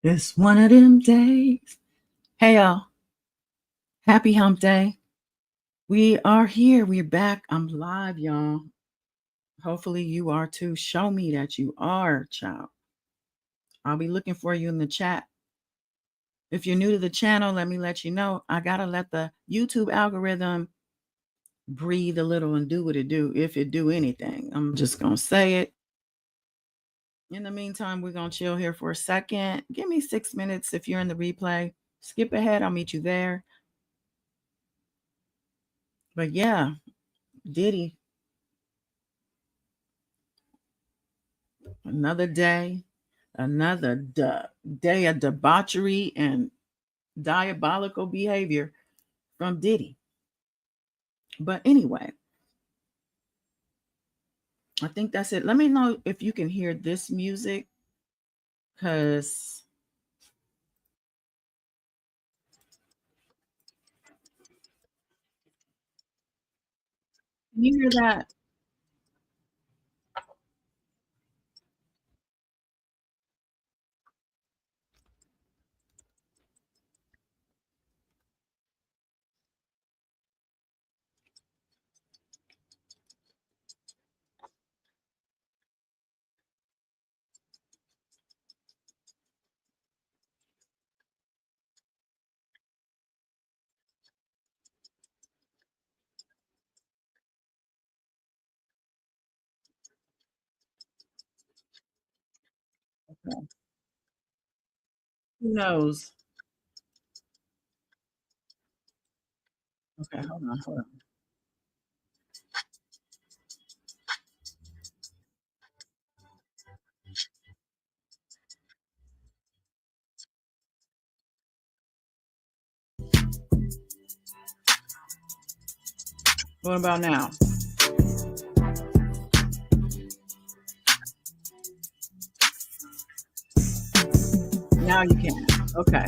It's one of them days. Hey, y'all. Happy hump day. We are here. We're back. I'm live, y'all. Hopefully, you are too. Show me that you are, child. I'll be looking for you in the chat. If you're new to the channel, let me let you know. I got to let the YouTube algorithm breathe a little and do what it do, if it do anything. I'm just going to say it. In the meantime, we're going to chill here for a second. Give me 6 minutes if you're in the replay. Skip ahead. I'll meet you there. But yeah, Diddy. Another day, another day of debauchery and diabolical behavior from Diddy. But anyway, I think that's it. Let me know if you can hear this music, because can you hear that? Okay. Who knows? Okay, hold on, hold on. What about now? Now you can. Okay.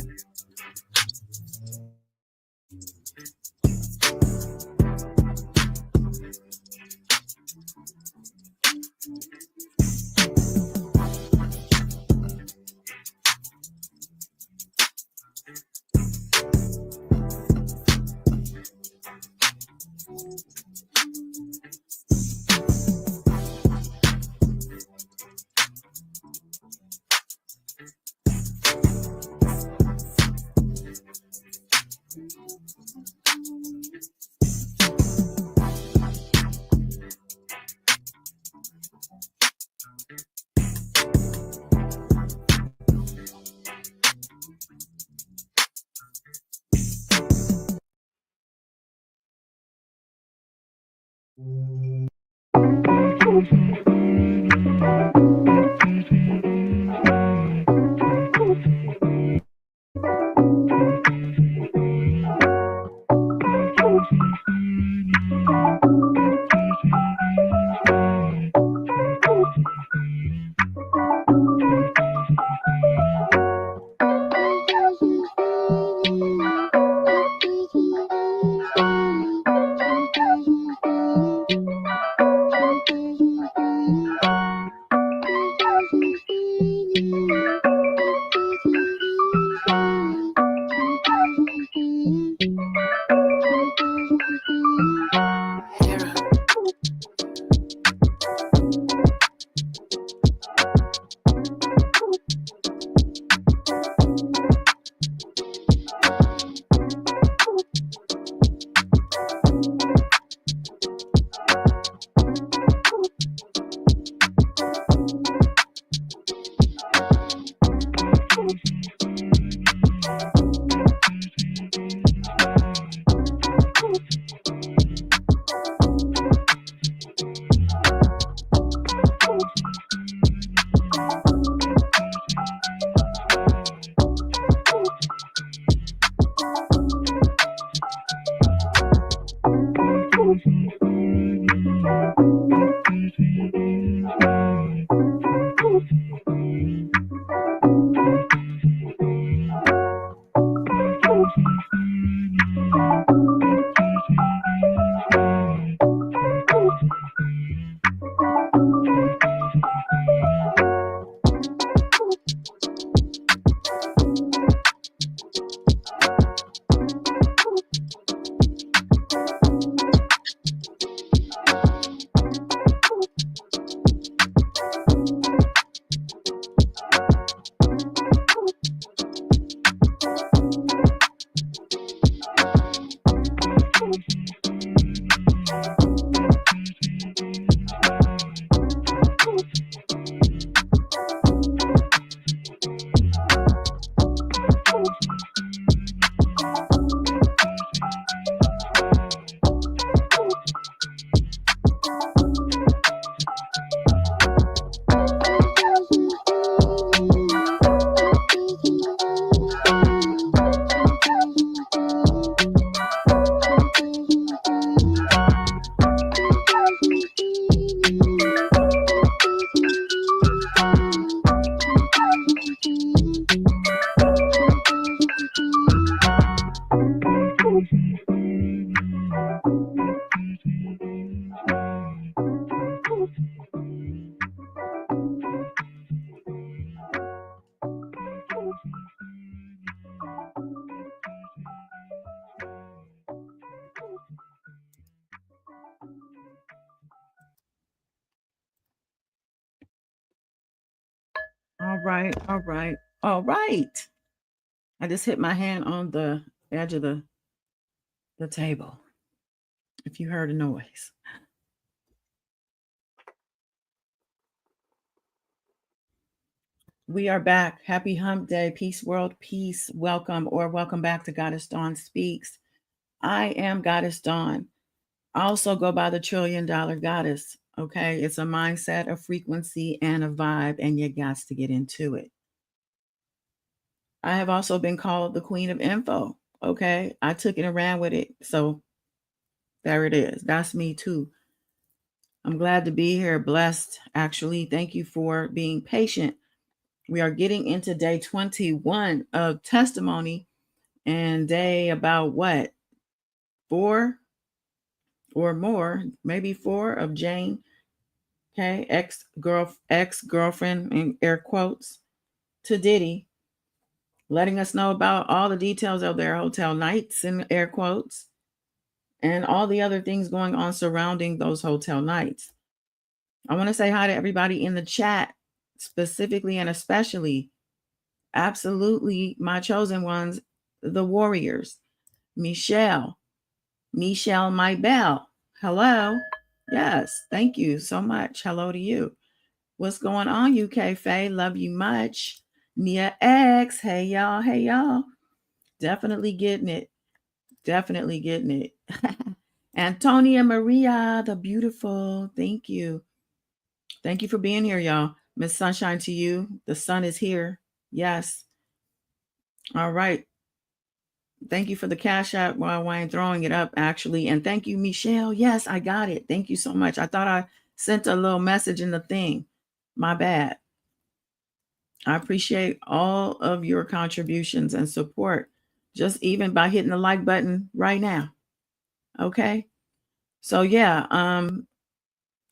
All right, all right, all right. I just hit my hand on the edge of the table. If you heard a noise. We are back. Happy Hump Day. Peace, world, peace. Welcome or welcome back to Goddess Dawn Speaks. I am Goddess Dawn. I also go by the $1 trillion goddess. Okay. It's a mindset, a frequency, and a vibe, and you got to get into it. I have also been called the Queen of Info. Okay. I took it and ran with it. So there it is. That's me too. I'm glad to be here. Blessed, actually. Thank you for being patient. We are getting into day 21 of testimony and day about what? 4 or more, maybe 4 of Jane, okay, ex-girlfriend in air quotes, to Diddy, letting us know about all the details of their hotel nights in air quotes and all the other things going on surrounding those hotel nights. I want to say hi to everybody in the chat, specifically and especially, absolutely my chosen ones, the warriors. Michelle, my belle. Hello. Yes, thank you so much. Hello to you. What's going on, UK Faye? Love you much. Nia X. Hey y'all. Hey y'all. Definitely getting it. Definitely getting it. Antonia Maria, the beautiful. Thank you. Thank you for being here, y'all. Miss Sunshine to you. The sun is here. Yes. All right. Thank you for the cash app while I ain't throwing it up, actually. And thank you, Michelle. Yes, I got it. Thank you so much. I thought I sent a little message in the thing. My bad. I appreciate all of your contributions and support, just even by hitting the like button right now. Okay. So yeah,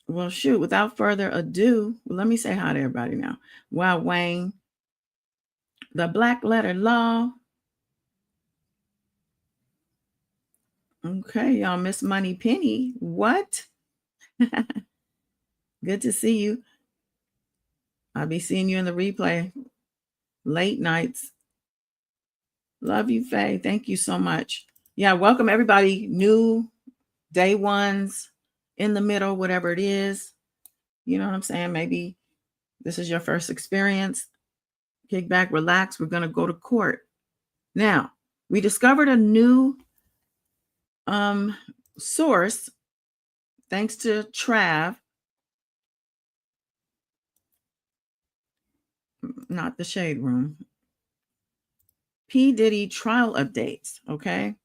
well shoot, without further ado, let me say hi to everybody now. Wow, Wayne, the Black Letter Law. Okay, y'all, Miss Money Penny. What? Good to see you. I'll be seeing you in the replay. Late nights. Love you, Faye. Thank you so much. Yeah, welcome everybody. New day ones, in the middle, whatever it is. You know what I'm saying? Maybe this is your first experience. Kick back, relax. We're going to go to court. Now, we discovered a new source thanks to Trav, not the Shade Room. P. Diddy trial updates, okay?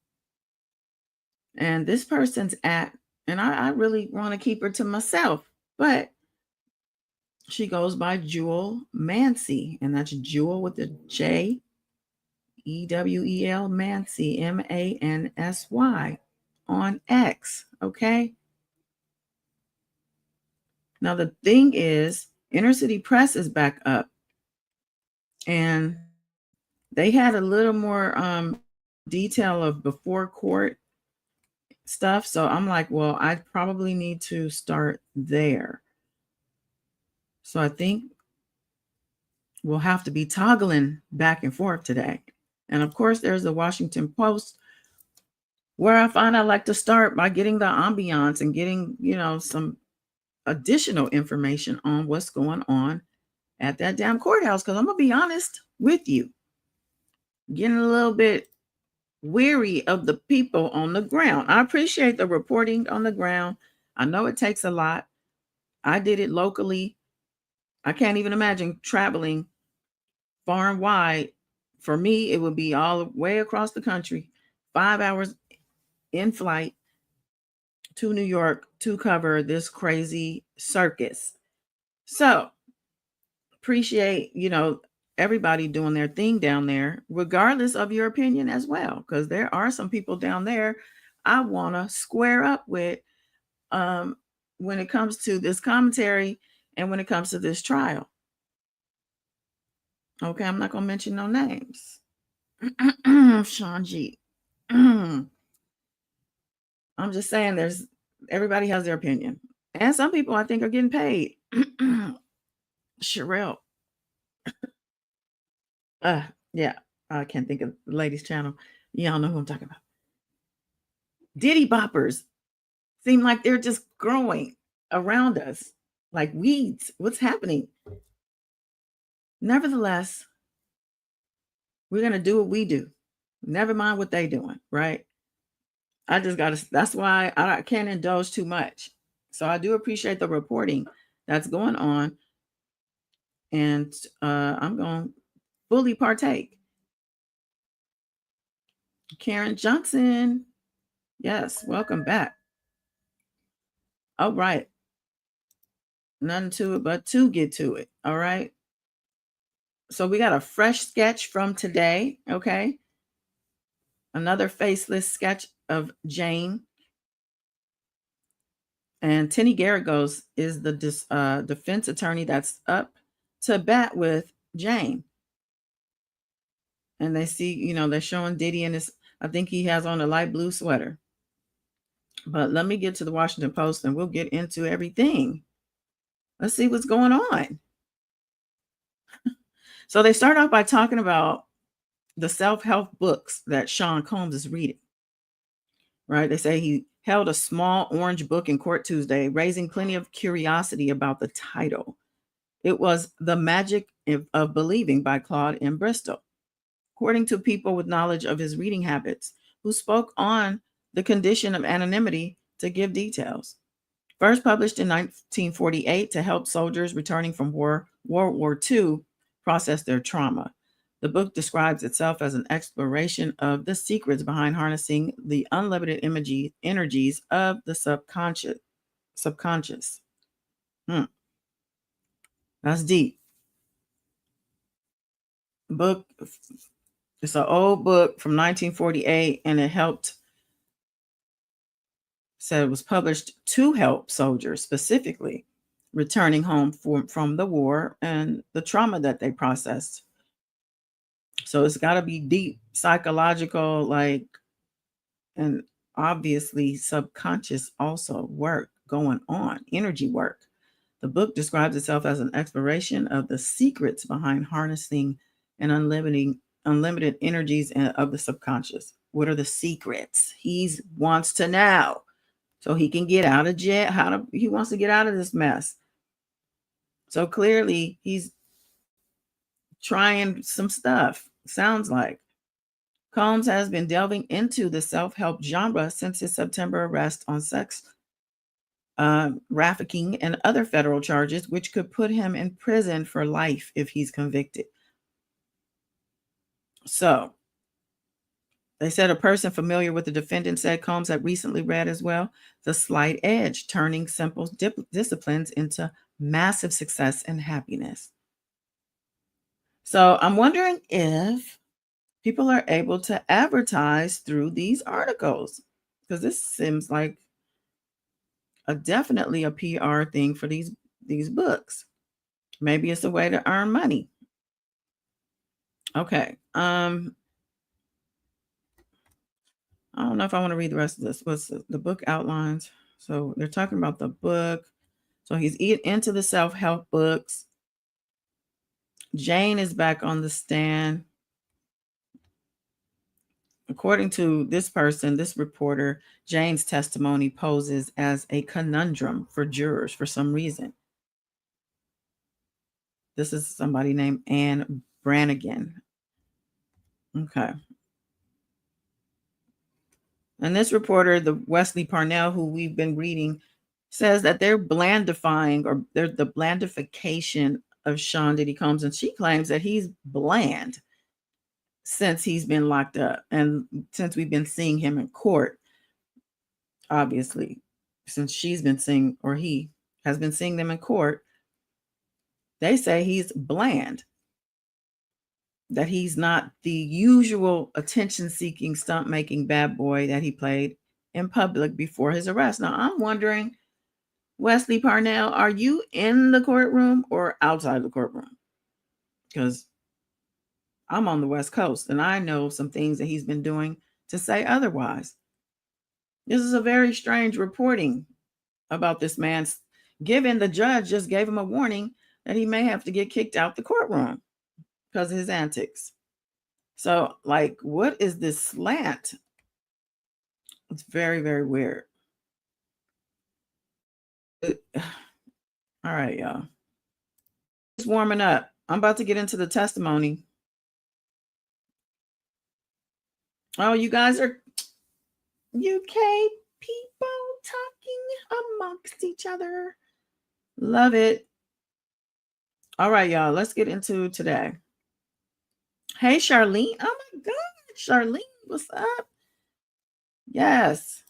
And this person's at, and I really want to keep her to myself, but she goes by Jewel Mancy, and that's Jewel with a J, Ewel Mancy, Mansy, on X, okay? Now, the thing is, Inner City Press is back up, and they had a little more detail of before court stuff. So I'm like, well, I probably need to start there. So I think we'll have to be toggling back and forth today. And of course, there's the Washington Post Where I find I like to start by getting the ambiance and getting, some additional information on what's going on at that damn courthouse. Because I'm going to be honest with you, getting a little bit weary of the people on the ground. I appreciate the reporting on the ground. I know it takes a lot. I did it locally. I can't even imagine traveling far and wide. For me, it would be all the way across the country, 5 hours in flight to New York to cover this crazy circus. So appreciate, everybody doing their thing down there, regardless of your opinion as well. Because there are some people down there I want to square up with um, when it comes to this commentary and when it comes to this trial. Okay, I'm not going to mention no names. Sean G. I'm just saying everybody has their opinion. And some people I think are getting paid. Sherelle. Yeah, I can't think of the ladies' channel. Y'all know who I'm talking about. Diddy boppers seem like they're just growing around us like weeds. What's happening? Nevertheless, we're going to do what we do. Never mind what they doing, right? I just got to, that's why I can't indulge too much. So I do appreciate the reporting that's going on. And I'm going to fully partake. Karen Johnson. Yes, welcome back. All right. Nothing to it but to get to it. All right. So we got a fresh sketch from today. Okay. Another faceless sketch of Jane. And Tenny Garagos is the defense attorney that's up to bat with Jane. And they see, they're showing Diddy in his, I think he has on a light blue sweater. But let me get to the Washington Post and we'll get into everything. Let's see what's going on. So they start off by talking about the self-help books that Sean Combs is reading. Right? They say he held a small orange book in court Tuesday, raising plenty of curiosity about the title. It was The Magic of Believing by Claude M. Bristol, according to people with knowledge of his reading habits, who spoke on the condition of anonymity to give details. First published in 1948 to help soldiers returning from World War II process their trauma. The book describes itself as an exploration of the secrets behind harnessing the unlimited energies of the subconscious. That's deep. Book. It's an old book from 1948, and it said it was published to help soldiers specifically returning home from the war and the trauma that they processed. So it's got to be deep psychological, and obviously subconscious also work going on, energy work. The book describes itself as an exploration of the secrets behind harnessing and unlimited energies of the subconscious. What are the secrets? He wants to know so he can get out of jail. He wants to get out of this mess. So clearly he's trying some stuff. Sounds like Combs has been delving into the self-help genre since his September arrest on sex trafficking and other federal charges, which could put him in prison for life if he's convicted. So they said a person familiar with the defendant said Combs had recently read as well The Slight Edge, turning simple disciplines into massive success and happiness. So I'm wondering if people are able to advertise through these articles, because this seems like definitely a PR thing for these books. Maybe it's a way to earn money. Okay. I don't know if I want to read the rest of this. What's the book outlines? So they're talking about the book. So he's into the self-help books. Jane is back on the stand. According to this person, this reporter, Jane's testimony poses as a conundrum for jurors for some reason. This is somebody named Anne Brannigan. Okay. And this reporter, the Wesley Parnell, who we've been reading, says that they're blandifying, or they're the blandification of Sean Diddy Combs. And she claims that he's bland since he's been locked up and since we've been seeing him in court. Obviously, since she's been seeing, or he has been seeing them in court, they say he's bland, that he's not the usual attention-seeking, stunt-making bad boy that he played in public before his arrest. Now, I'm wondering, Wesley Parnell, are you in the courtroom or outside the courtroom? Because I'm on the West Coast, and I know some things that he's been doing to say otherwise. This is a very strange reporting about this man, given the judge just gave him a warning that he may have to get kicked out the courtroom because of his antics. So, like, what is this slant? It's very, very weird. All right, y'all. It's warming up. I'm about to get into the testimony. Oh, you guys are UK people talking amongst each other. Love it. All right, y'all. Let's get into today. Hey, Charlene. Oh my God, Charlene, what's up? Yes.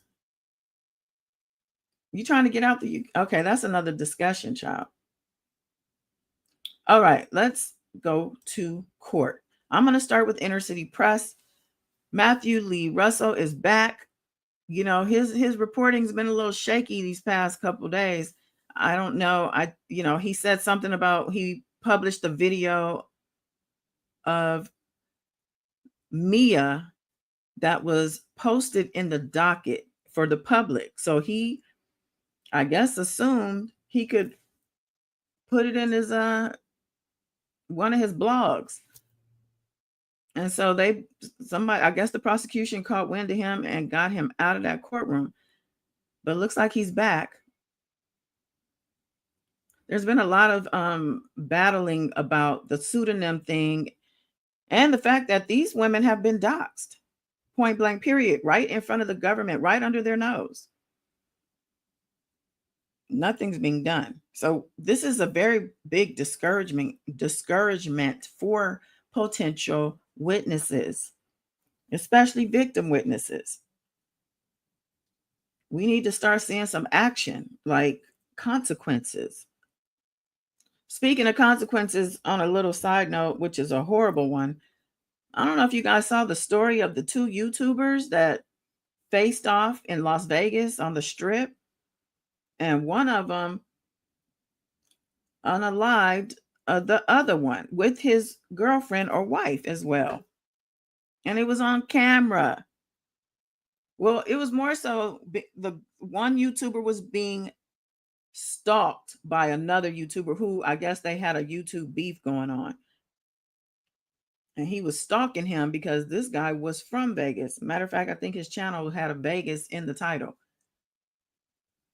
You trying to get out the UK? Okay, that's another discussion, child. All right, let's go to court. I'm going to start with Inner City Press. Matthew Lee Russell is back. You know, his reporting's been a little shaky these past couple days. I don't know. He said something about, he published a video of Mia that was posted in the docket for the public. So he, I guess, assumed he could put it in his one of his blogs. And so I guess the prosecution caught wind of him and got him out of that courtroom. But it looks like he's back. There's been a lot of battling about the pseudonym thing and the fact that these women have been doxxed, point blank, period, right in front of the government, right under their nose. Nothing's being done. So this is a very big discouragement for potential witnesses, especially victim witnesses. We need to start seeing some action, like consequences. Speaking of consequences, on a little side note, which is a horrible one, I don't know if you guys saw the story of the two YouTubers that faced off in Las Vegas on the Strip, and one of them unalived the other one with his girlfriend or wife as well. And it was on camera. Well, it was more so the one YouTuber was being stalked by another YouTuber who, I guess, they had a YouTube beef going on. And he was stalking him because this guy was from Vegas. Matter of fact, I think his channel had a Vegas in the title.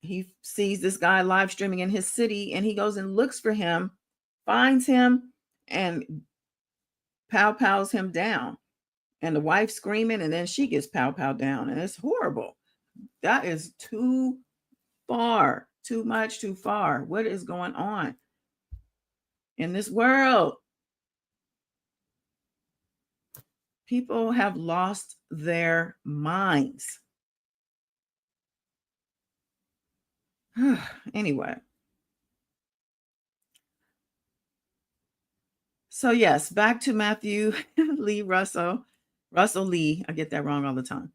He sees this guy live streaming in his city and he goes and looks for him, finds him, and pows him down. And the wife screaming, and then she gets powed down. And it's horrible. That is too far, too much, too far. What is going on in this world? People have lost their minds. Anyway. So yes, back to Matthew Lee Russell Lee. I get that wrong all the time.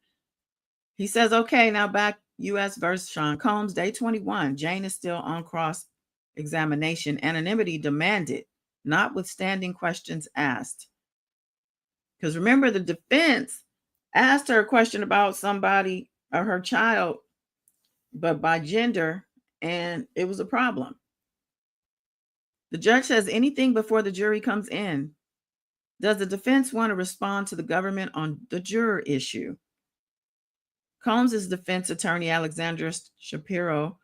He says, okay, now back U.S. versus Sean Combs, day 21. Jane is still on cross-examination. Anonymity demanded, notwithstanding questions asked. Because remember, the defense asked her a question about somebody or her child, but by gender, and it was a problem. The judge says anything before the jury comes in. Does the defense want to respond to the government on the juror issue? Combs' defense attorney, Alexandra Shapiro,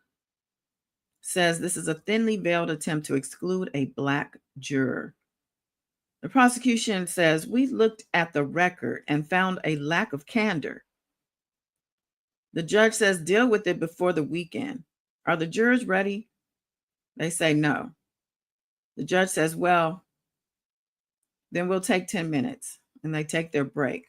says this is a thinly veiled attempt to exclude a Black juror. The prosecution says we looked at the record and found a lack of candor. The judge says deal with it before the weekend. Are the jurors ready? They say no. The judge says, well, then we'll take 10 minutes, and they take their break.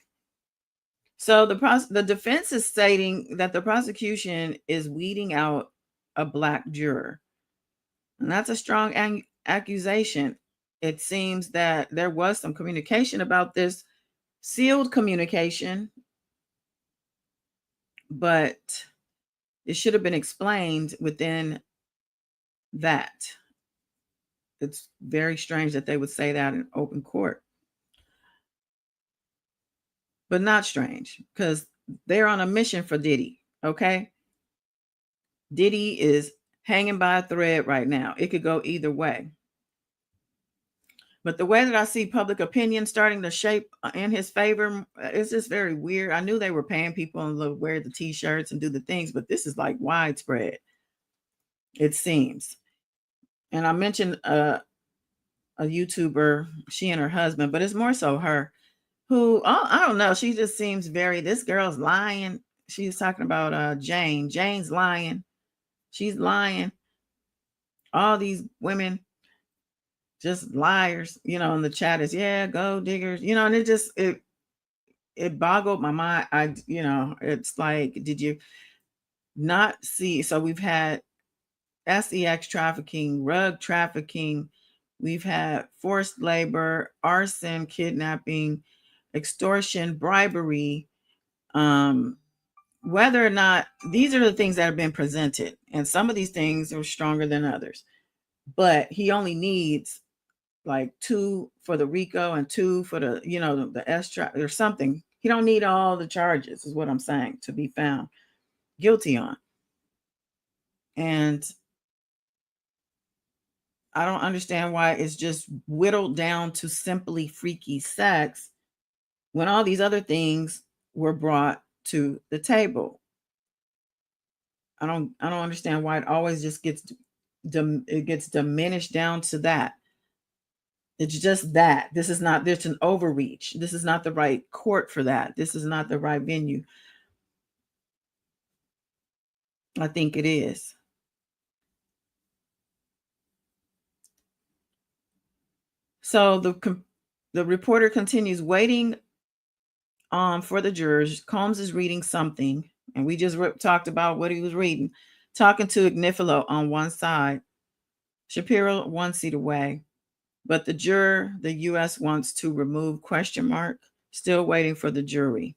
So the defense is stating that the prosecution is weeding out a Black juror. And that's a strong accusation. It seems that there was some communication about this, sealed communication, but it should have been explained within that. It's very strange that they would say that in open court. But not strange, because they're on a mission for Diddy, okay? Diddy is hanging by a thread right now. It could go either way. But the way that I see public opinion starting to shape in his favor is just very weird. I knew they were paying people to wear the T-shirts and do the things, but this is like widespread, it seems. And I mentioned a YouTuber, she and her husband, but it's more so her, who, I don't know, she just seems very, this girl's lying. She's talking about Jane. Jane's lying. She's lying. All these women, just liars, in the chat is, yeah, gold diggers, and it boggled my mind. It's like, did you not see? So we've had sex trafficking, rug trafficking, we've had forced labor, arson, kidnapping, extortion, bribery, whether or not these are the things that have been presented, and some of these things are stronger than others, but he only needs like 2 for the RICO and 2 for the, the S or something. He don't need all the charges, is what I'm saying, to be found guilty on. And I don't understand why it's just whittled down to simply freaky sex when all these other things were brought to the table. I don't understand why it always just gets diminished down to that. It's just that. This is not, there's an overreach. This is not the right court for that. This is not the right venue. I think it is. So the reporter continues waiting for the jurors. Combs is reading something, and we just talked about what he was reading. Talking to Ignifilo on one side, Shapiro 1 seat away, but the juror the U.S. wants to remove ? Still waiting for the jury.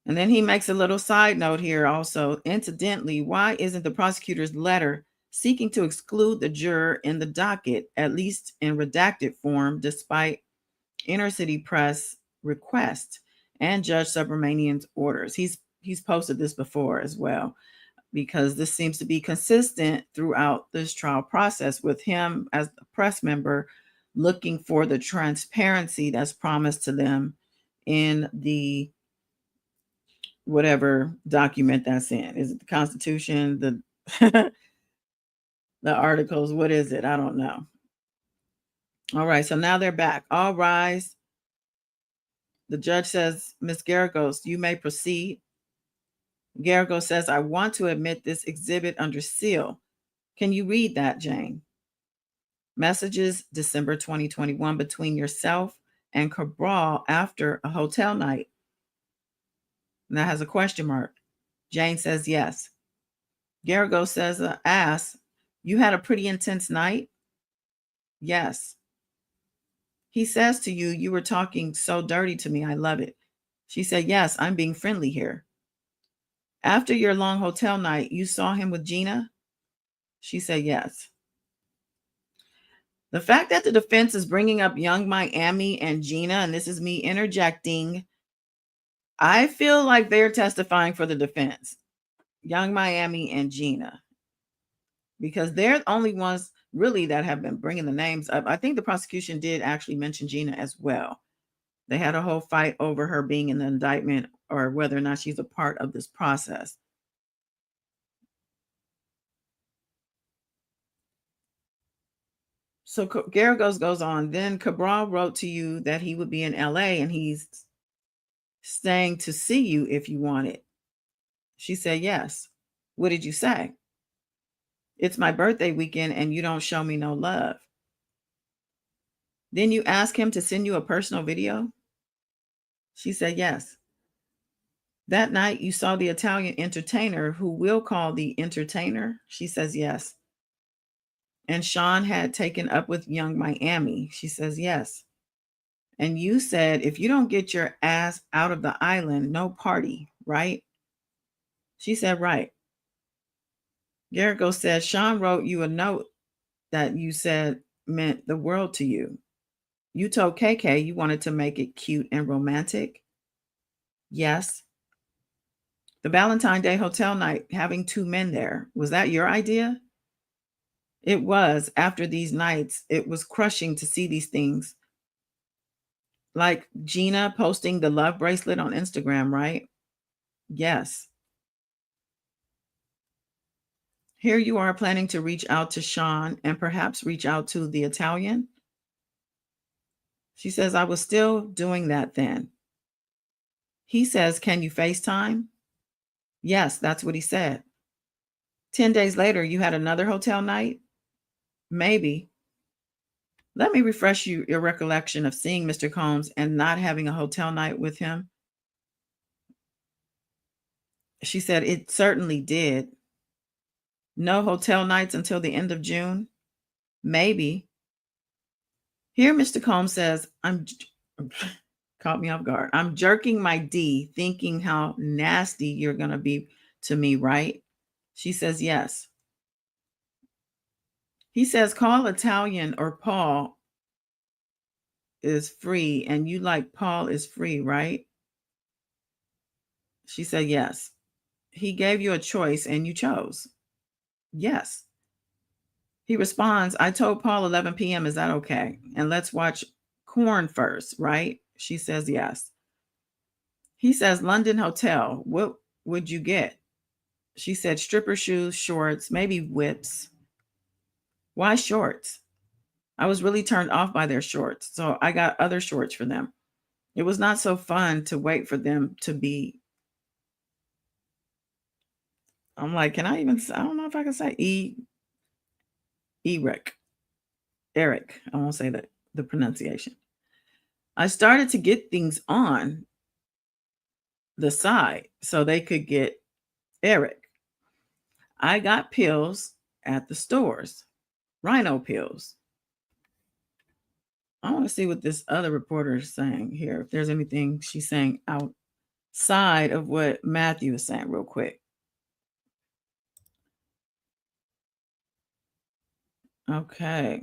And then he makes a little side note here also. Incidentally, why isn't the prosecutor's letter seeking to exclude the juror in the docket, at least in redacted form, despite inner city press request and Judge Subramanian's orders? He's posted this before as well, because this seems to be consistent throughout this trial process with him as a press member looking for the transparency that's promised to them in the whatever document that's in. Is it the Constitution, the the articles? What is it? I don't know. All right, so now they're back. All rise. The judge says, Ms. Garagos, you may proceed. Garagos says, I want to admit this exhibit under seal. Can you read that, Jane? Messages, December 2021, between yourself and Cabral after a hotel night. And that has a question mark. Jane says yes. Garagos says, asks, you had a pretty intense night? Yes. He says to you, you were talking so dirty to me. I love it. She said, yes, I'm being friendly here. After your long hotel night, you saw him with Gina? She said, yes. The fact that the defense is bringing up Young Miami and Gina, and this is me interjecting, I feel like they're testifying for the defense. Young Miami and Gina, because they're the only ones really that have been bringing the names up. I think the prosecution did actually mention Gina as well. They had a whole fight over her being in the indictment or whether or not she's a part of this process. So Garagos goes on. Then Cabral wrote to you that he would be in LA and he's staying to see you if you want it. She said, yes. What did you say? It's my birthday weekend and you don't show me no love. Then you ask him to send you a personal video? She said, yes. That night you saw the Italian entertainer who will call the entertainer? She says, yes. And Sean had taken up with Young Miami? She says, yes. And you said, if you don't get your ass out of the island, no party, right? She said, right. Garrigo said, Sean wrote you a note that you said meant the world to you. You told KK you wanted to make it cute and romantic. Yes. The Valentine Day hotel night, having two men there, was that your idea? It was. After these nights, it was crushing to see these things. Like Gina posting the love bracelet on Instagram, right? Yes. Here you are planning to reach out to Sean and perhaps reach out to the Italian. She says, I was still doing that then. He says, can you FaceTime? Yes, that's what he said. 10 days later, you had another hotel night? Maybe. Let me refresh your recollection of seeing Mr. Combs and not having a hotel night with him. She said, it certainly did. No hotel nights until the end of June? Maybe. Here, Mr. Combs says, caught me off guard. I'm jerking my D, thinking how nasty you're going to be to me, right? She says, yes. He says, call Italian or Paul is free, and you like Paul is free, right? She said, yes. He gave you a choice and you chose. Yes. He responds, I told Paul 11 p.m. Is that okay? And let's watch Corn first, right? She says, yes. He says, London Hotel. What would you get? She said, stripper shoes, shorts, maybe whips. Why shorts? I was really turned off by their shorts, so I got other shorts for them. It was not so fun to wait for them to be. I'm like, can I even, I don't know if I can say Eric. I won't say the pronunciation. I started to get things on the side so they could get Eric. I got pills at the stores, rhino pills. I want to see what this other reporter is saying here. If there's anything she's saying outside of what Matthew is saying, real quick. Okay.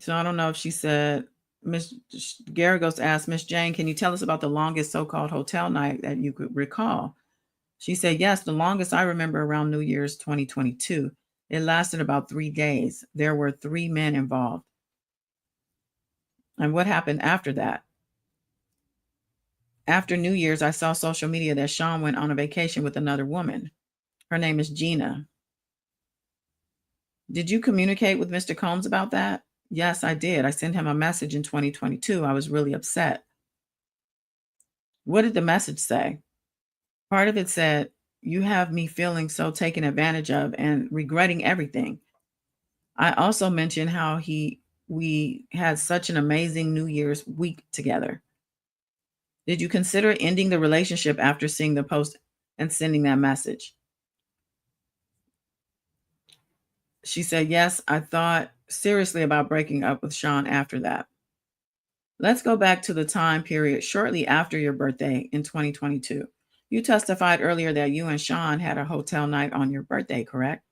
So I don't know if she said, Miss Garagos asked, Miss Jane, can you tell us about the longest so-called hotel night that you could recall? She said, yes, the longest I remember around New Year's 2022. It lasted about 3 days. There were 3 men involved. And what happened after that? After New Year's, I saw social media that Sean went on a vacation with another woman. Her name is Gina. Did you communicate with Mr. Combs about that? Yes, I did. I sent him a message in 2022. I was really upset. What did the message say? Part of it said, you have me feeling so taken advantage of and regretting everything. I also mentioned how we had such an amazing New Year's week together. Did you consider ending the relationship after seeing the post and sending that message? She said, yes, I thought seriously about breaking up with Sean after that. Let's go back to the time period shortly after your birthday in 2022. You testified earlier that you and Sean had a hotel night on your birthday, correct?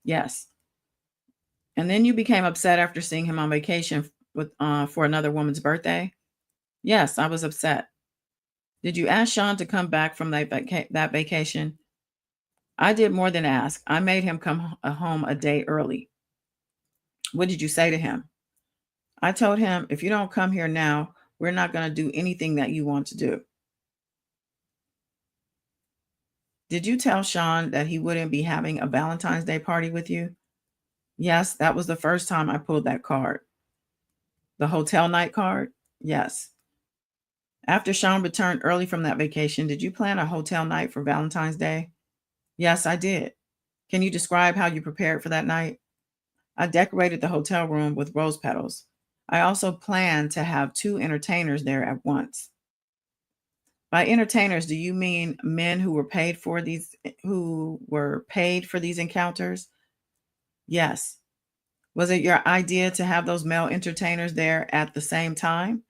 Yes. And then you became upset after seeing him on vacation for another woman's birthday? Yes, I was upset. Did you ask Sean to come back from that vacation? I did more than ask. I made him come home a day early. What did you say to him? I told him, if you don't come here now, we're not going to do anything that you want to do. Did you tell Sean that he wouldn't be having a Valentine's Day party with you? Yes, that was the first time I pulled that card. The hotel night card? Yes. After Sean returned early from that vacation, did you plan a hotel night for Valentine's Day? Yes, I did. Can you describe how you prepared for that night? I decorated the hotel room with rose petals. I also planned to have two entertainers there at once. By entertainers, do you mean men who were paid for these encounters? Yes. Was it your idea to have those male entertainers there at the same time?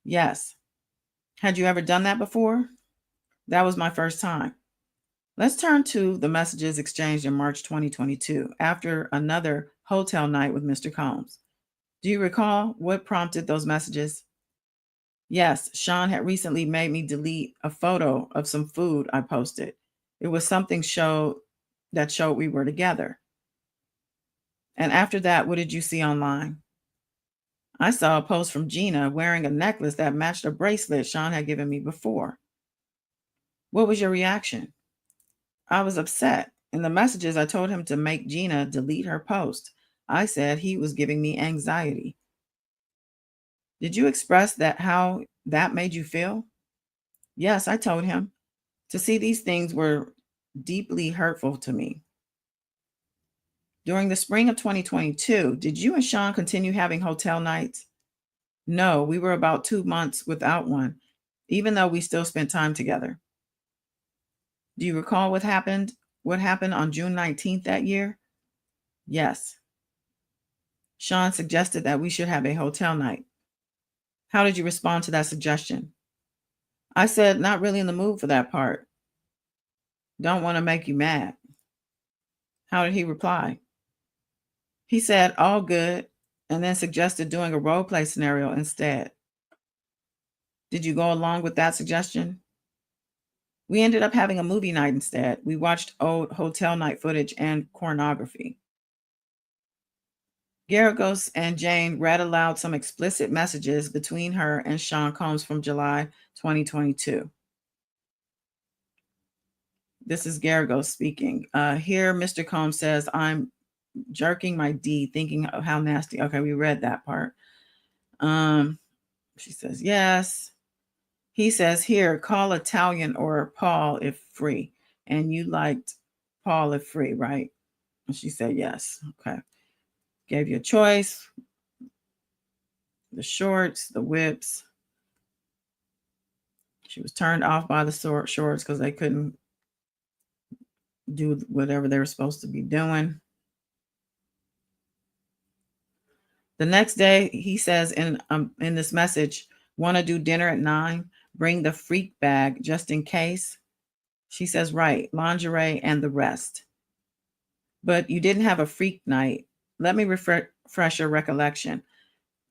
Yes. Had you ever done that before? That was my first time. Let's turn to the messages exchanged in March 2022 after another hotel night with Mr. Combs. Do you recall what prompted those messages? Yes, Sean had recently made me delete a photo of some food I posted. It was something that showed we were together. And after that, what did you see online? I saw a post from Gina wearing a necklace that matched a bracelet Sean had given me before. What was your reaction? I was upset. In the messages, I told him to make Gina delete her post. I said he was giving me anxiety. Did you express how that made you feel? Yes, I told him. To see these things were deeply hurtful to me. During the spring of 2022, did you and Sean continue having hotel nights? No, we were about 2 months without one, even though we still spent time together. Do you recall what happened? What happened on June 19th that year? Yes. Sean suggested that we should have a hotel night. How did you respond to that suggestion? I said, not really in the mood for that part. Don't want to make you mad. How did he reply? He said, all good, and then suggested doing a role play scenario instead. Did you go along with that suggestion? We ended up having a movie night instead. We watched old hotel night footage and pornography. Garagos and Jane read aloud some explicit messages between her and Sean Combs from July 2022. This is Garagos speaking. Here, Mr. Combs says, I'm jerking my D, thinking of how nasty. Okay, we read that part. She says, yes. He says, here, call Italian or Paul if free. And you liked Paul if free, right? And she said, yes. Okay. Gave you a choice. The shorts, the whips. She was turned off by the shorts because they couldn't do whatever they were supposed to be doing. The next day, he says in this message, want to do dinner at 9? Bring the freak bag just in case. She says, right, lingerie and the rest. But you didn't have a freak night. Let me refresh your recollection.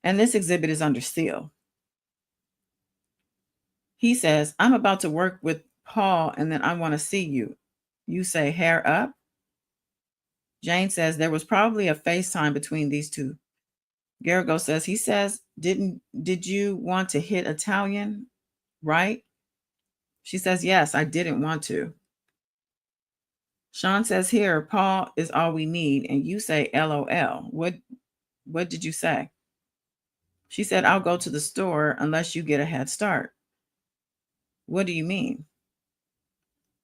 And this exhibit is under seal. He says, I'm about to work with Paul and then I want to see you. You say, hair up? Jane says, there was probably a FaceTime between these two. Garagos says, he says, did you want to hit Italian, right? She says, yes, I didn't want to. Sean says, here, Paul is all we need. And you say, LOL. What did you say? She said, I'll go to the store unless you get a head start. What do you mean?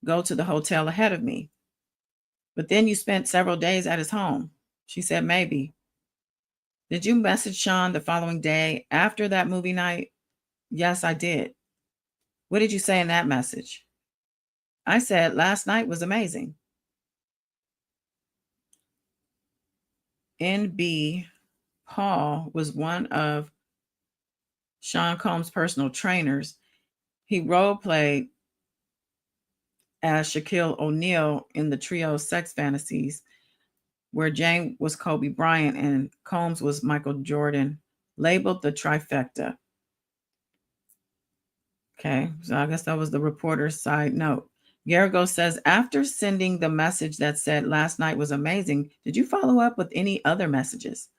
Go to the hotel ahead of me. But then you spent several days at his home. She said, maybe. Did you message Sean the following day after that movie night? Yes, I did. What did you say in that message? I said, last night was amazing. NB Paul was one of Sean Combs' personal trainers. He role played as Shaquille O'Neal in the trio Sex Fantasies, where Jane was Kobe Bryant and Combs was Michael Jordan, labeled the trifecta. Okay, so I guess that was the reporter's side note. Garagos says, after sending the message that said last night was amazing, did you follow up with any other messages?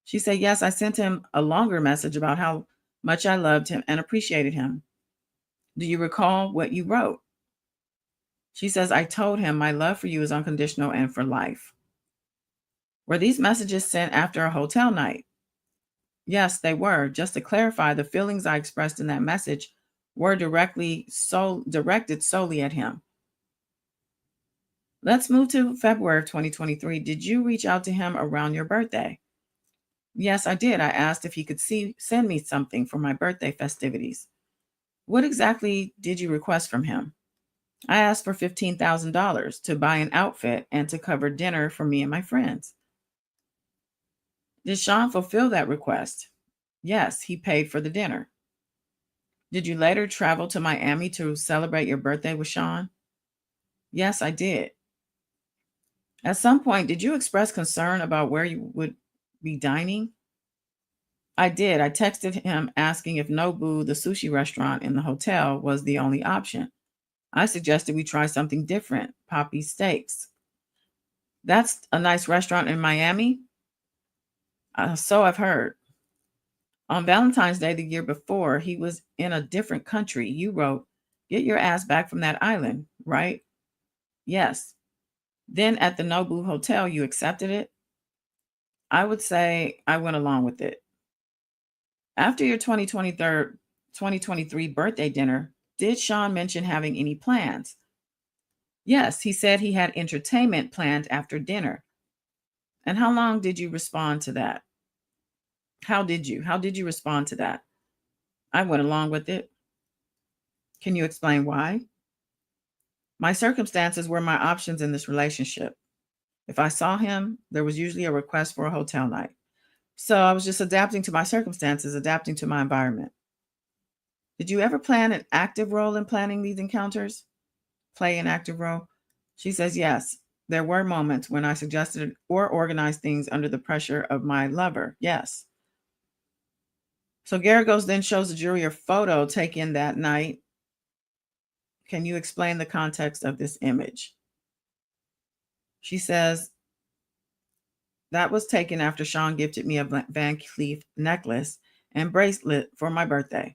She said, yes, I sent him a longer message about how much I loved him and appreciated him. Do you recall what you wrote? She says, I told him my love for you is unconditional and for life. Were these messages sent after a hotel night? Yes, they were. Just to clarify, the feelings I expressed in that message were directed solely at him. Let's move to February of 2023. Did you reach out to him around your birthday? Yes, I did. I asked if he could send me something for my birthday festivities. What exactly did you request from him? I asked for $15,000 to buy an outfit and to cover dinner for me and my friends. Did Sean fulfill that request? Yes, he paid for the dinner. Did you later travel to Miami to celebrate your birthday with Sean? Yes, I did. At some point, did you express concern about where you would be dining? I did. I texted him asking if Nobu, the sushi restaurant in the hotel, was the only option. I suggested we try something different, Poppy Steaks. That's a nice restaurant in Miami? So I've heard. On Valentine's Day the year before, he was in a different country. You wrote, get your ass back from that island, right? Yes. Then at the Nobu Hotel, you accepted it? I would say I went along with it. After your 2023 birthday dinner, did Sean mention having any plans? Yes, he said he had entertainment planned after dinner. And how long did you respond to that? How did you? How did you respond to that? I went along with it. Can you explain why? My circumstances were my options in this relationship. If I saw him, there was usually a request for a hotel night. So I was just adapting to my circumstances, adapting to my environment. Did you ever plan an active role in planning these encounters? Play an active role? She says, yes. There were moments when I suggested or organized things under the pressure of my lover. Yes. So Garagos then shows the jury a photo taken that night. Can you explain the context of this image? She says, that was taken after Sean gifted me a Van Cleef necklace and bracelet for my birthday.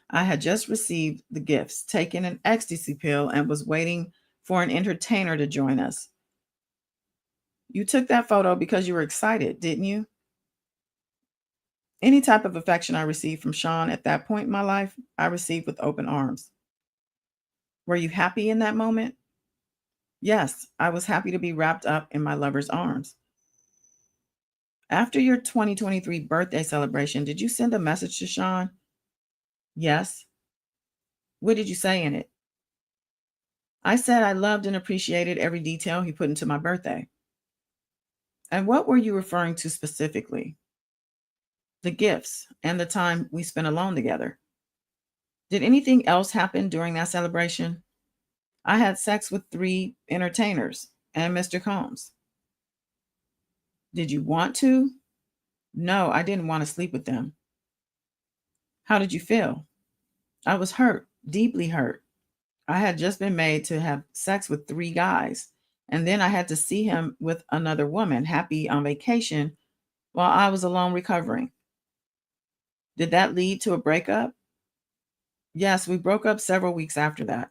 I had just received the gifts, taken an ecstasy pill, and was waiting for an entertainer to join us. You took that photo because you were excited, didn't you? Any type of affection I received from Sean at that point in my life, I received with open arms. Were you happy in that moment? Yes, I was happy to be wrapped up in my lover's arms. After your 2023 birthday celebration, did you send a message to Sean? Yes. What did you say in it? I said I loved and appreciated every detail he put into my birthday. And what were you referring to specifically? The gifts and the time we spent alone together. Did anything else happen during that celebration? I had sex with 3 entertainers and Mr. Combs. Did you want to? No, I didn't want to sleep with them. How did you feel? I was hurt, deeply hurt. I had just been made to have sex with 3 guys, and then I had to see him with another woman, happy on vacation, while I was alone recovering. Did that lead to a breakup? Yes, we broke up several weeks after that.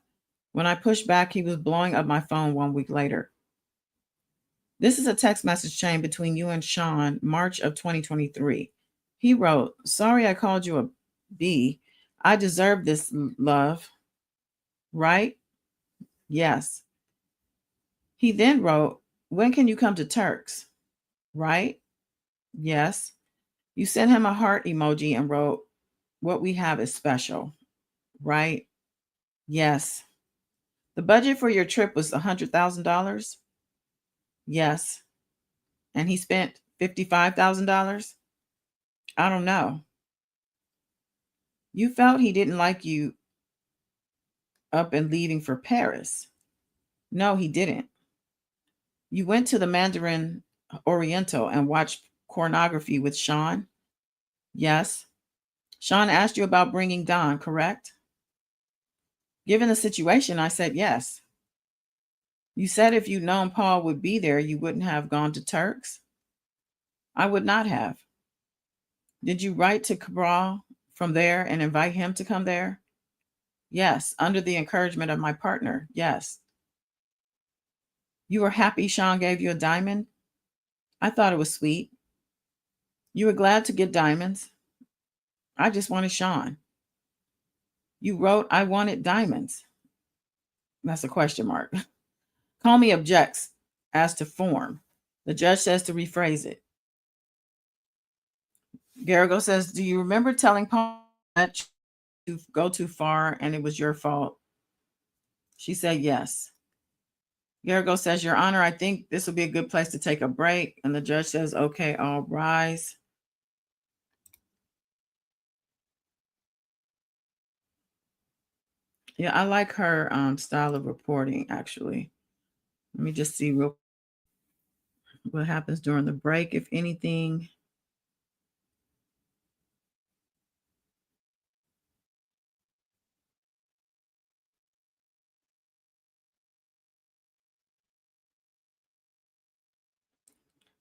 When I pushed back, he was blowing up my phone 1 week later. This is a text message chain between you and Sean, March of 2023. He wrote, sorry I called you a B. I deserve this love. Right? Yes. He then wrote, when can you come to Turks? Right? Yes. You sent him a heart emoji and wrote, what we have is special. Right? Yes. The budget for your trip was $100,000? Yes. And he spent $55,000? I don't know. You felt he didn't like you up and leaving for Paris? No, he didn't. You went to the Mandarin Oriental and watched pornography with Sean? Yes. Sean asked you about bringing Don, correct? Given the situation, I said yes. You said if you'd known Paul would be there, you wouldn't have gone to Turks? I would not have. Did you write to Cabral from there and invite him to come there? Yes, under the encouragement of my partner. Yes. You were happy Sean gave you a diamond? I thought it was sweet. You were glad to get diamonds? I just wanted Sean. You wrote, I wanted diamonds. That's a question mark. Comey objects as to form. The judge says to rephrase it. Garrigo says, do you remember telling Paul that you go too far and it was your fault? She said, yes. Garrigo says, Your Honor, I think this will be a good place to take a break. And the judge says, okay, all rise. Yeah, I like her style of reporting, actually. Let me just see real what happens during the break, if anything.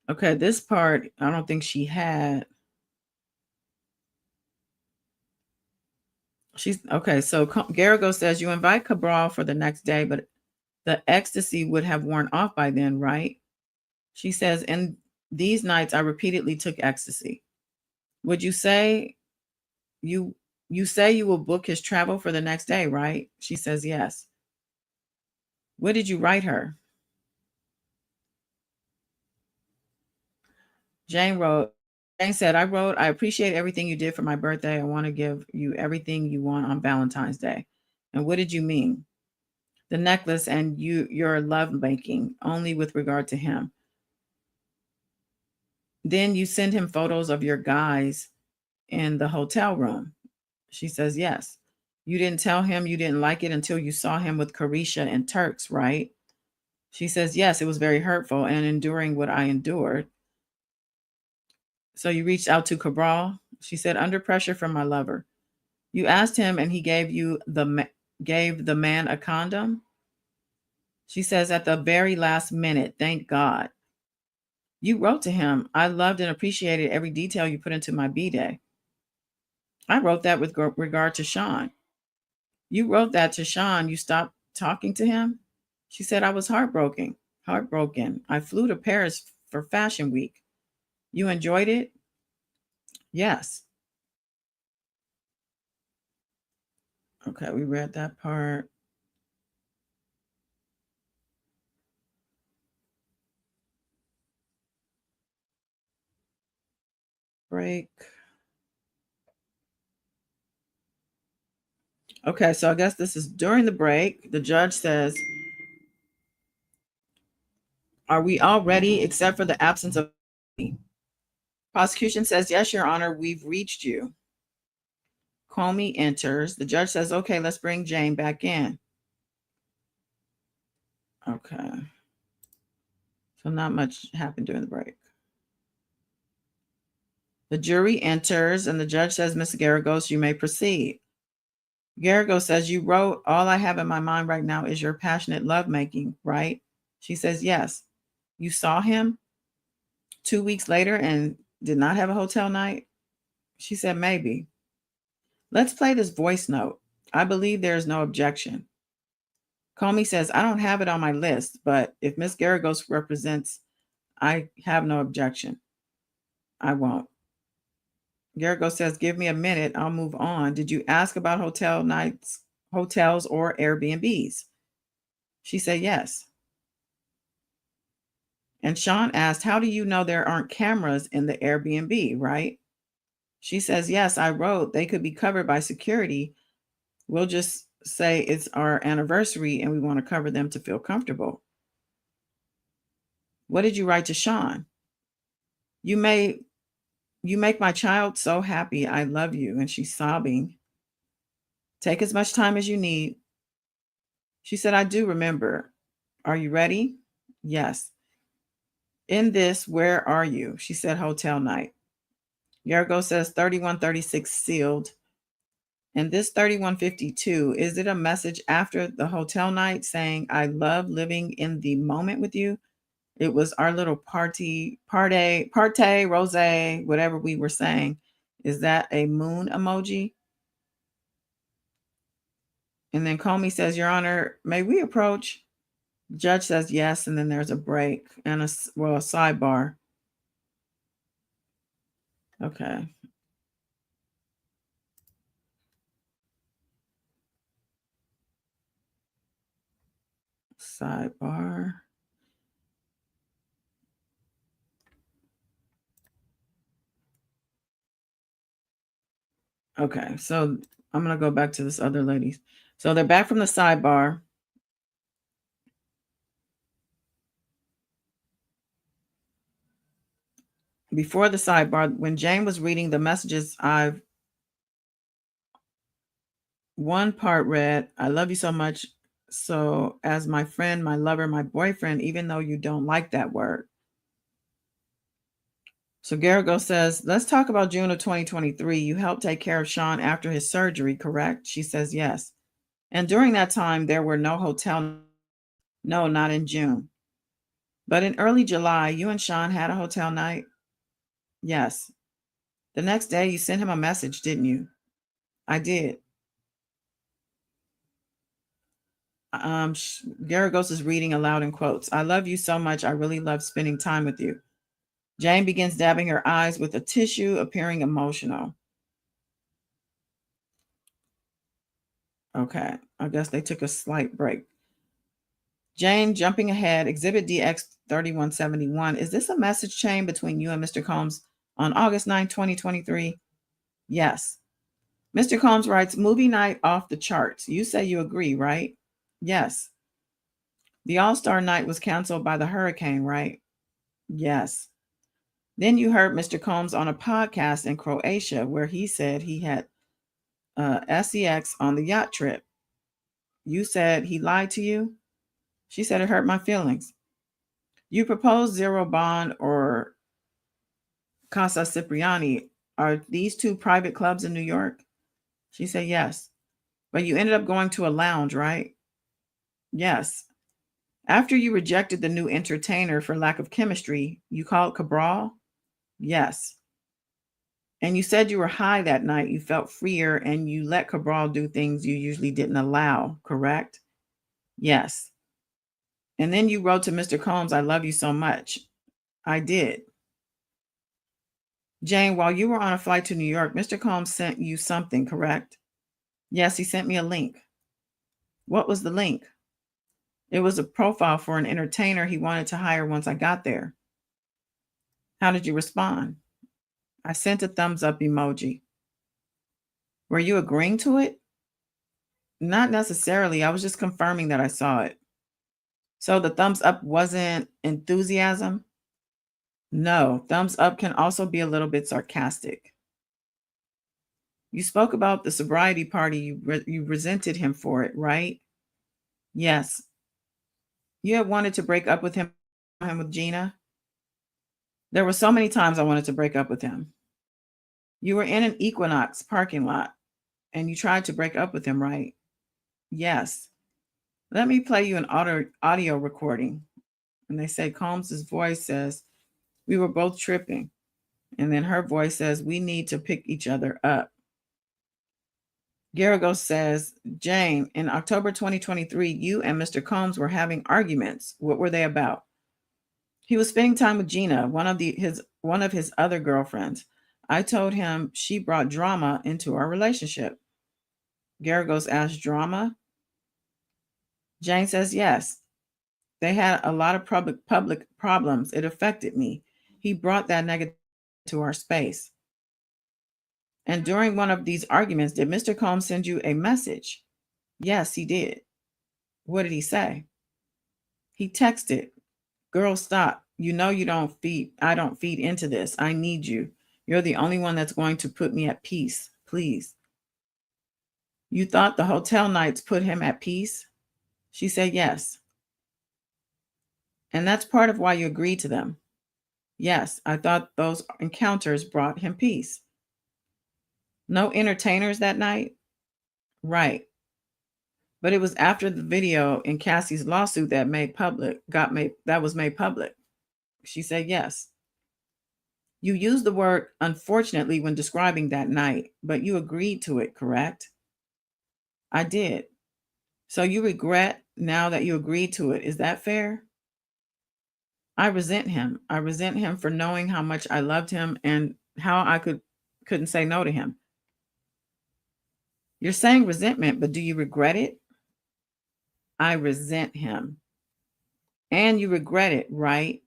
Okay, this part, I don't think she had. She's okay. So Garrigo says you invite Cabral for the next day, but the ecstasy would have worn off by then, right? She says, in these nights, I repeatedly took ecstasy. Would you say you say you will book his travel for the next day, right? She says, yes. What did you write her? Jane said, I wrote, I appreciate everything you did for my birthday. I want to give you everything you want on Valentine's Day. And what did you mean? The necklace and your love making only with regard to him. Then you send him photos of your guys in the hotel room. She says, yes. You didn't tell him you didn't like it until you saw him with Carisha and Turks, right? She says, yes, it was very hurtful and enduring what I endured. So you reached out to Cabral? She said, under pressure from my lover. You asked him and he gave the man a condom? She says, at the very last minute, thank God. You wrote to him, I loved and appreciated every detail you put into my B-Day. I wrote that with regard to Sean. You wrote that to Sean. You stopped talking to him? She said, I was heartbroken. Heartbroken. I flew to Paris for Fashion Week. You enjoyed it? Yes. Okay, we read that part. Break. Okay, so I guess this is during the break. The judge says, are we all ready except for the absence of prosecution says, yes, Your Honor, we've reached you. Comey enters. The judge says, okay, let's bring Jane back in. Okay. So not much happened during the break. The jury enters and the judge says, Mr. Garagos, you may proceed. Garagos says, you wrote, all I have in my mind right now is your passionate lovemaking, right? She says, yes. You saw him 2 weeks later and did not have a hotel night? She said, maybe. Let's play this voice note. I believe there is no objection. Comey says, I don't have it on my list, but if Miss Garagos represents, I have no objection. I won't. Garagos says, give me a minute. I'll move on. Did you ask about hotel nights, hotels, or Airbnbs? She said, yes. And Sean asked, how do you know there aren't cameras in the Airbnb, right? She says, yes, I wrote they could be covered by security. We'll just say it's our anniversary and we want to cover them to feel comfortable. What did you write to Sean? You make my child so happy. I love you. And she's sobbing. Take as much time as you need. She said, I do remember. Are you ready? Yes. In this, where are you? She said, hotel night. Yargo says 3136 sealed. And this 3152, is it a message after the hotel night saying, I love living in the moment with you? It was our little parte, rose, whatever we were saying. Is that a moon emoji? And then Comey says, Your Honor, may we approach? The judge says yes, and then there's a break and a sidebar. Okay. Sidebar. Okay, so I'm gonna go back to this other lady. So they're back from the sidebar. Before the sidebar, when Jane was reading the messages, one part read, I love you so much. So as my friend, my lover, my boyfriend, even though you don't like that word. So Garrigo says, let's talk about June of 2023. You helped take care of Sean after his surgery, correct? She says, yes. And during that time, there were no hotel. No, not in June. But in early July, you and Sean had a hotel night? Yes. The next day, you sent him a message, didn't you? I did. Garagos is reading aloud in quotes. I love you so much. I really love spending time with you. Jane begins dabbing her eyes with a tissue, appearing emotional. Okay, I guess they took a slight break. Jane, jumping ahead, Exhibit DX 3171. Is this a message chain between you and Mr. Combs on August 9, 2023? Yes. Mr. Combs writes, movie night off the charts. You say you agree, right? Yes. The All-Star night was canceled by the hurricane, right? Yes. Then you heard Mr. Combs on a podcast in Croatia where he said he had SEX on the yacht trip. You said he lied to you? She said it hurt my feelings. You proposed Zero Bond or Casa Cipriani. Are these two private clubs in New York? She said yes. But you ended up going to a lounge, right? Yes. After you rejected the new entertainer for lack of chemistry, you called Cabral? Yes. And you said you were high that night. You felt freer and you let Cabral do things you usually didn't allow, correct? Yes. And then you wrote to Mr. Combs, I love you so much. I did. Jane, while you were on a flight to New York, Mr. Combs sent you something, correct? Yes, he sent me a link. What was the link? It was a profile for an entertainer he wanted to hire once I got there. How did you respond? I sent a thumbs up emoji. Were you agreeing to it? Not necessarily. I was just confirming that I saw it. So the thumbs up wasn't enthusiasm? No, thumbs up can also be a little bit sarcastic. You spoke about the sobriety party. You resented him for it, right? Yes. You had wanted to break up with him with Gina? There were so many times I wanted to break up with him. You were in an Equinox parking lot and you tried to break up with him, right? Yes. Let me play you an audio recording. And they say Combs's voice says, we were both tripping. And then her voice says, we need to pick each other up. Garrigo says, Jane, in October 2023, you and Mr. Combs were having arguments. What were they about? He was spending time with Gina, one of his other girlfriends. I told him she brought drama into our relationship. Garrigos asked, drama? Jane says, yes. They had a lot of public problems. It affected me. He brought that negative to our space. And during one of these arguments, did Mr. Combs send you a message? Yes, he did. What did he say? He texted, girl, stop. You know I don't feed into this. I need you. You're the only one that's going to put me at peace. Please. You thought the hotel nights put him at peace? She said yes. And that's part of why you agreed to them. Yes, I thought those encounters brought him peace. No entertainers that night? Right. But it was after the video in Cassie's lawsuit that was made public. She said yes. You used the word unfortunately when describing that night, but you agreed to it, correct? I did. So you regret now that you agreed to it. Is that fair? I resent him. I resent him for knowing how much I loved him and how I couldn't say no to him. You're saying resentment, but do you regret it? I resent him. And you regret it, right?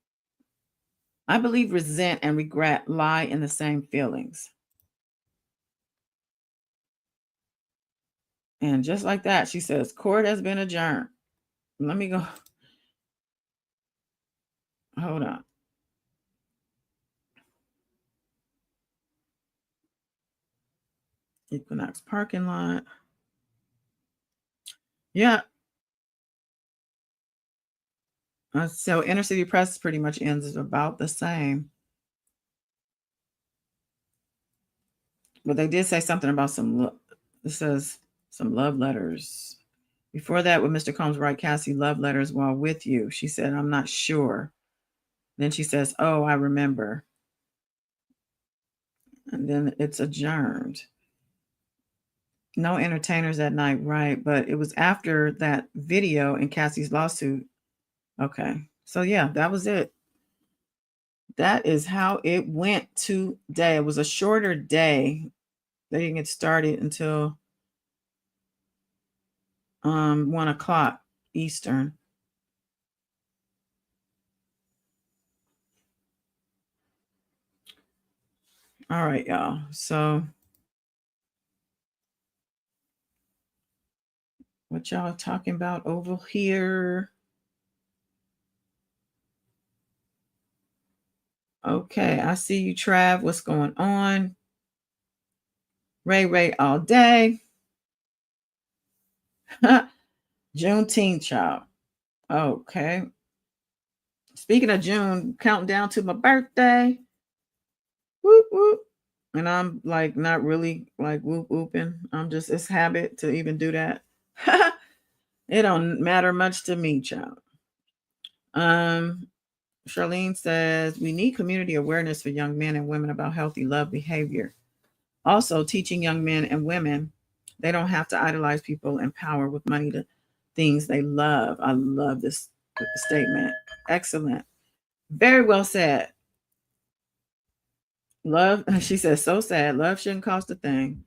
I believe resent and regret lie in the same feelings. And just like that, she says, court has been adjourned. Let me go. Hold on. Equinox parking lot. Yeah. So inner city press pretty much ends about the same. But they did say something about it says some love letters. Before that, would Mr. Combs write Cassie love letters while with you? She said, I'm not sure. Then she says, oh, I remember. And then it's adjourned. No entertainers that night, right? But it was after that video in Cassie's lawsuit. Okay. So yeah, that was it. That is how it went today. It was a shorter day. They didn't get started until 1 o'clock Eastern. All right, y'all. So what y'all talking about over here? Okay, I see you, Trav. What's going on? Ray all day. Juneteenth, child. Okay. Speaking of June, counting down to my birthday. Whoop whoop. And I'm like not really like whoop whooping. I'm just it's habit to even do that. It don't matter much to me, child. Um, Charlene says we need community awareness for young men and women about healthy love behavior. Also, teaching young men and women they don't have to idolize people in power with money to things they love. I love this statement. Excellent. Very well said. Love, she says, so sad. Love shouldn't cost a thing.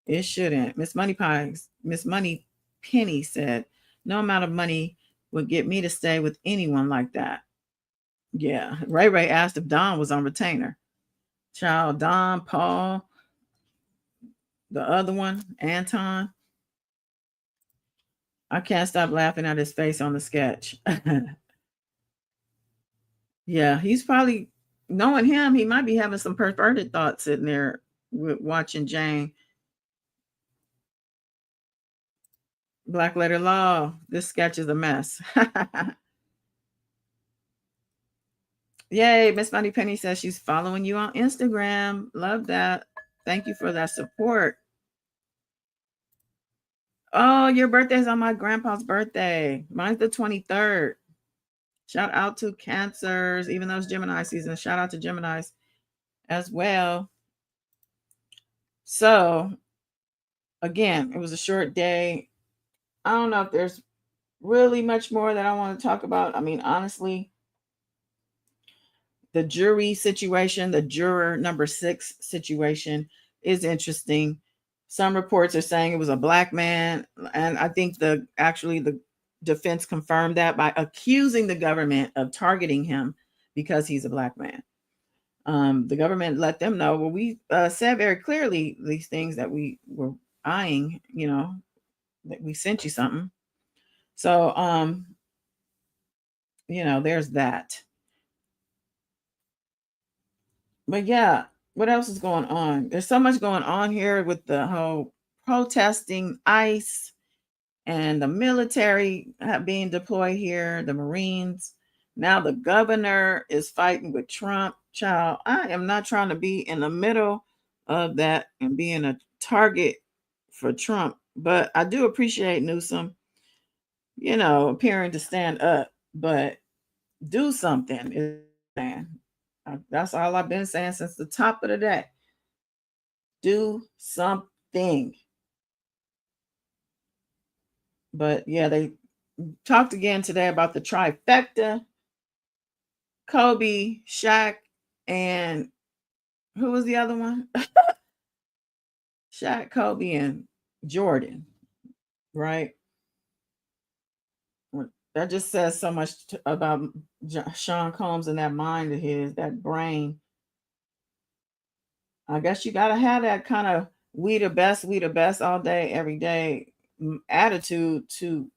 It shouldn't. Miss Money Penny said, no amount of money would get me to stay with anyone like that. Yeah. Ray asked if Don was on retainer. Child, Don, Paul, the other one, Anton. I can't stop laughing at his face on the sketch. Yeah, he's probably knowing him, he might be having some perverted thoughts sitting there watching Jane. Black letter law. This sketch is a mess. Yay, Miss Money Penny says she's following you on Instagram. Love that. Thank you for that support. Oh, your birthday's on my grandpa's birthday. Mine's the 23rd. Shout out to Cancers, even though it's Gemini season. Shout out to Geminis as well. So, again, it was a short day. I don't know if there's really much more that I want to talk about. I mean, honestly, the jury situation, the juror number 6 situation is interesting. Some reports are saying it was a black man, and I think the defense confirmed that by accusing the government of targeting him because he's a black man. The government let them know, well, we said very clearly these things that we were eyeing, that we sent you something. So, there's that. But yeah, what else is going on? There's so much going on here with the whole protesting ICE and the military being deployed here, the Marines. Now the governor is fighting with Trump. Child, I am not trying to be in the middle of that and being a target for Trump, but I do appreciate Newsom, appearing to stand up. But Do something. That's all I've been saying since the top of the day. Do something. But yeah, they talked again today about the trifecta: Kobe, Shaq, and who was the other one? Shaq, Kobe, and Jordan, right? That just says so much about Sean Combs and that mind of his, that brain. I guess you got to have that kind of we the best all day, every day attitude to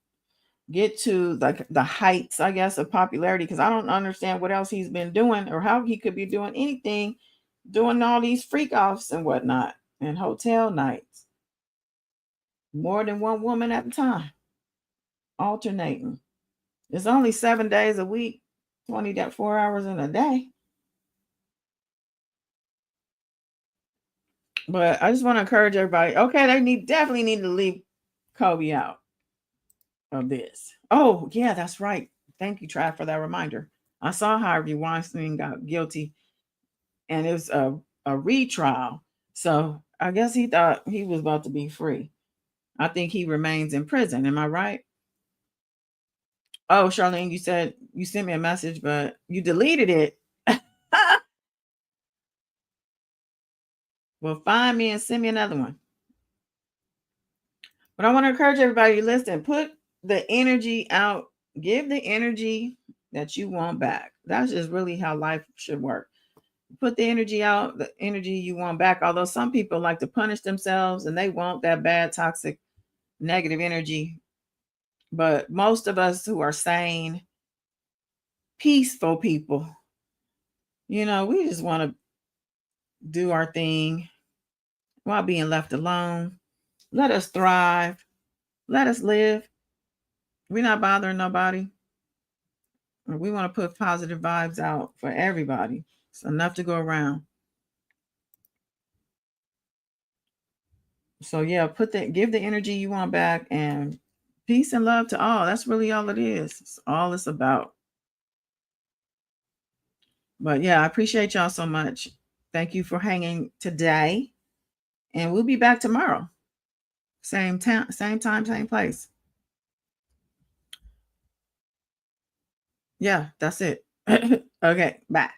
get to like the heights, I guess, of popularity. Because I don't understand what else he's been doing or how he could be doing anything, doing all these freak offs and whatnot and hotel nights, more than one woman at a time, alternating. It's only 7 days a week, 24 hours in a day. But I just want to encourage everybody. Okay, they definitely need to leave Kobe out of this. Oh, yeah, that's right. Thank you, Trav, for that reminder. I saw Harvey Weinstein got guilty, and it was a retrial. So I guess he thought he was about to be free. I think he remains in prison. Am I right? Oh, Charlene, you said you sent me a message, but you deleted it. Well, find me and send me another one. But I want to encourage everybody to listen. Put the energy out. Give the energy that you want back. That's just really how life should work. Put the energy out, the energy you want back. Although some people like to punish themselves and they want that bad, toxic, negative energy. But most of us who are sane, peaceful people, we just want to do our thing while being left alone. Let us thrive. Let us live. We're not bothering nobody. We want to put positive vibes out for everybody. It's enough to go around. So yeah, give the energy you want back, and peace and love to all. That's really all it is. It's all it's about. But yeah, I appreciate y'all so much. Thank you for hanging today. And we'll be back tomorrow. Same time, same place. Yeah, that's it. Okay, bye.